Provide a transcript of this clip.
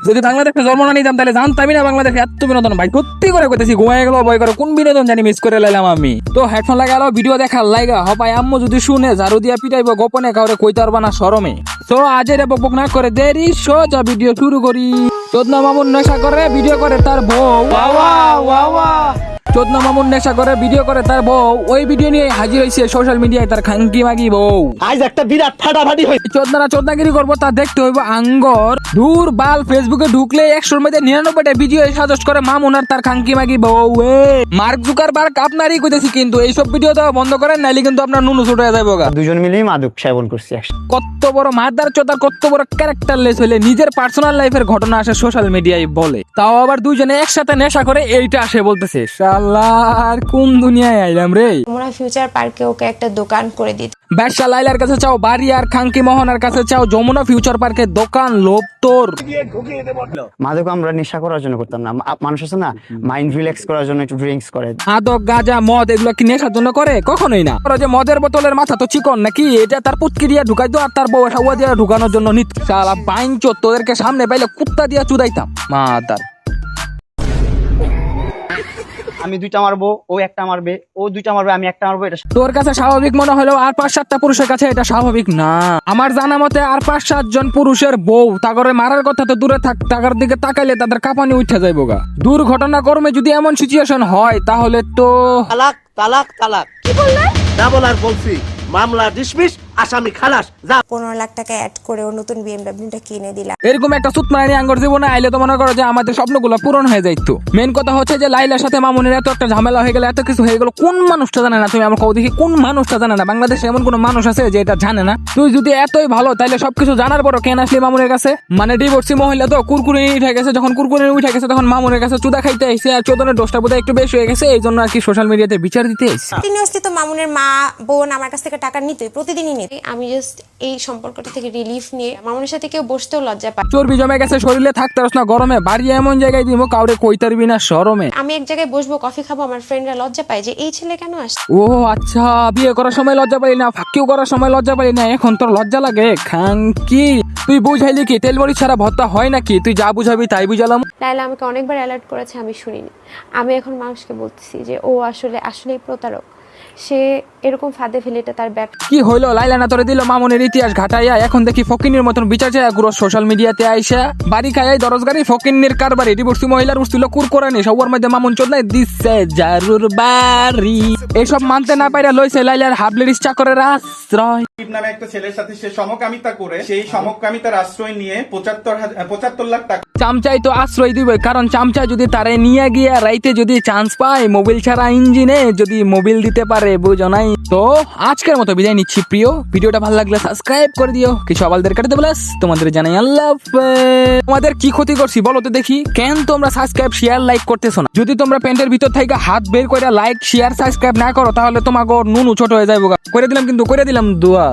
যদি বাংলাদেশে জন্ম না নিতাম তাহলে জানতামই না বাংলাদেশে এত বিনোদন। ভাই সত্যি করে কইতেছি, ঘুমায় গেল ভয় করে কোন বিনোদন জানি মিস করে লাইলাম আমি। তো হেডফোন লাগালো, ভিডিও দেখার লাইগা হপাই আম্মু যদি শুনে ঝাড়ু দিয়া পিটাইব গোপনে, কাউরে কইতে পারবা না শরমে। তো আজের বকবক না করে দেরি সোজা ভিডিও শুরু করি। চোদনা মামুন নেশা করে ভিডিও করে তার বউ, চোদনা মামুন নেশা করে ভিডিও করে তার বউ, ওই ভিডিও নিয়ে হাজির হয়েছে সোশ্যাল মিডিয়ায় তার খাঙ্কি মাগি বউ। আজ একটা বিরাট ফাটাফাটি হয়েছে। চোদনারা চোদনাগিরি করবো তা দেখতে হইব আঙ্গর দূর বাল। ফেসবুকে ঢুকলে 100-র মধ্যে 99টা ভিডিও সাজেস্ট করে মামুন আর তার খাঙ্কি মাগি বউ। মার্ক জুকারবার্গ আপনারই কইতেছি, কিন্তু এইসব ভিডিও দেওয়া বন্ধ করেন, নাইলে কিন্তু আপনার নুনু ছোট হয়ে যাবো গা। দুজন মিলেই মাদক সেবন করছি। কত বড় মাদার চোদার, কত বড় ক্যারেক্টারলেস হইলে নিজের পার্সোনাল লাইফের ঘটনা আসে সোশ্যাল মিডিয়ায় বলে, তাও আবার দুইজনে একসাথে নেশা করে এইটা আসে বলতেছে। শালার কোন দুনিয়ায় আইলাম রে। তোমরা ফিউচার পার্কে ওকে একটা দোকান করে দিত। ব্যবসা লাইলার কাছে চাও বাড়ি, আর খাঙ্কি মোহনার কাছে চাও যমুনা ফিউচার পার্কের দোকান। লোভ তোর। মাদক আমরা নেশা করার জন্য করতাম না। মানুষ আছে না, মাইন্ড রিল্যাক্স করার জন্য একটু ড্রিঙ্কস করে। আদক গাঁজা মদ এগুলো কি নেশার জন্য করে? কখনোই না। যে মদের বোতলের মাথা তো চিকন নাকি, এটা তার পুটকি দিয়া ঢুকাই দো আর তার বউ সাউয়া দিয়া ঢুকানোর জন্য নিত। শালা বাইঞ্চো, তোদেরকে সামনে পাইলে কুত্তা দিয়া চুদাইতাম মাদার। আমি দুইটা মারবো, ও একটা মারবে, ও দুইটা মারবে, আমি একটা মারবো। এটা তোর কাছে স্বাভাবিক মনে হলেও আর 5-7টা পুরুষের কাছে এটা স্বাভাবিক না। আমার জানা মতে আর 5-7 জন পুরুষের বউ তাগরে মারার কথা তো দূরে থাক, টাকার দিকে তাকাইলে তাদের কাঁপানি উঠে যাইবো গা। দুর্ঘটনা কর্মে যদি এমন সিচুয়েশন হয় তাহলে তো তালাক তালাক তালাক। কি বললেন? না বলার বলছি। মামলা ডিসমিস, আসামি খালাস। যা। 15 লাখ টাকা অ্যাড করে ও নতুন বিএমডব্লিউটা কিনে দিলাম। এরকম একটা সুতমানি আঙ্গর জীবনে আইলে তো মনে করো যে আমাদের স্বপ্নগুলো পূরণ হয়ে যাইতো। মেন কথা হচ্ছে যে লাইলার সাথে মামুনের এত একটা ঝামেলা হয়ে গেল, এত কিছু হয়ে গেল, কোন মানুষটা জানে না? তুমি আমার কও দেখি, কোন মানুষটা জানে না? বাংলাদেশে এমন কোন মানুষ আছে যে এটা জানে না? তুই যদি এতই ভালো তাইলে সবকিছু জানার পরও কেন আসলি মামুনের কাছে? মানে ডিভোর্সি মহিলা তো কুরকুরে উঠে গেছে, যখন কুরকুরে উঠে গেছে তখন মামুনের কাছে চুদা খাইতে আইছে, আর চোদনের দোষটা বোধহয় একটু বেশি হয়ে গেছে, এই জন্য আর কি সোশ্যাল মিডিয়াতে বিচার দিতে আইছে। কন্টিনিউয়াসলি তো মামুনের মা বোন আমার কাছ থেকে টাকা নিতই, প্রতিদিনই নিত। আমি জাস্ট এই সম্পর্কটা থেকে রিলিফ নিয়ে মামুনের সাথে কেউ বসতেও লজ্জা পায়। চর্বি জমে গেছে শরীরে, থাকতে পারছ না গরমে, বাড়ি এমন জায়গায় দিব কাউরে কইতারবি না শরমে। আমি এক জায়গায় বসবো, কফি খাবো, আমার ফ্রেন্ডরা লজ্জা পায় যে এই ছেলে কেন আসছে। ও আচ্ছা, বিয়ে করার সময় লজ্জা পাই না, ফাঁকিও করার সময় লজ্জা পাই না, এখন তোর লজ্জা লাগে? খাঙ্কি তুই বুঝাইলি কি তেল মরিচ ছাড়া ভর্তা হয় নাকি? তুই যা বুঝাবি তাই বুঝালাম। লাইলা আমাকে অনেকবার অ্যালার্ট করেছে, আমি শুনিনি। আমি এখন মানুষকে বলতেছি যে ও আসলেই প্রতারক। সে এরকম ফাঁদে ফেলে এটা তার ব্যবসা। কি হইলো? লাইলা না তোরে দিল মামুনের ইতিহাস ঘাটাইয়া, এখন দেখি ফকিনের মতন বিচার চায় গুরু সোশ্যাল মিডিয়াতে আইসা। বাড়ি খাই দরজগারি ফকিনের কারবারি, ডিভোর্সি মহিলার উঠছিল কুরকুরানি, সবার মধ্যে মামুন চোদনায় দিচ্ছে জারুর বাড়ি। এইসব মানতে না পাইরা লইছে লাইলার হাবলির চাকরের আশ্রয়। নামে একটা ছেলের সাথে সে সমকামিতা করে, সেই সমকামিতার আশ্রয় নিয়ে 75 লাখ টাকা। চামচাই তো আশ্রয় দিবে, কারণ চামচা যদি তারে নিয়ে গিয়া রাইতে যদি চান্স পায়, মোবিল ছাড়া ইঞ্জিনে যদি মোবিল দিতে পারে, বুঝো নাই? তো আজকের মতো বিদায় নিচ্ছি প্রিয়। ভিডিওটা ভালো লাগলে সাবস্ক্রাইব করে দিও, কিছু আবালদের কাটতে বলাস তোমাদের জানাই আল্লাহ হাফেজ। তোমাদের কি ক্ষতি করছি বলো তো দেখি? কেন তোমরা সাবস্ক্রাইব শেয়ার লাইক করতেছো না? যদি তোমরা প্যান্টের ভিতর থেকে হাত বের করে লাইক শেয়ার সাবস্ক্রাইব না করো তাহলে তোমাকে নুনু ছোট হয়ে যাইবো। করে দিলাম কিন্তু, করে দিলাম দোয়া।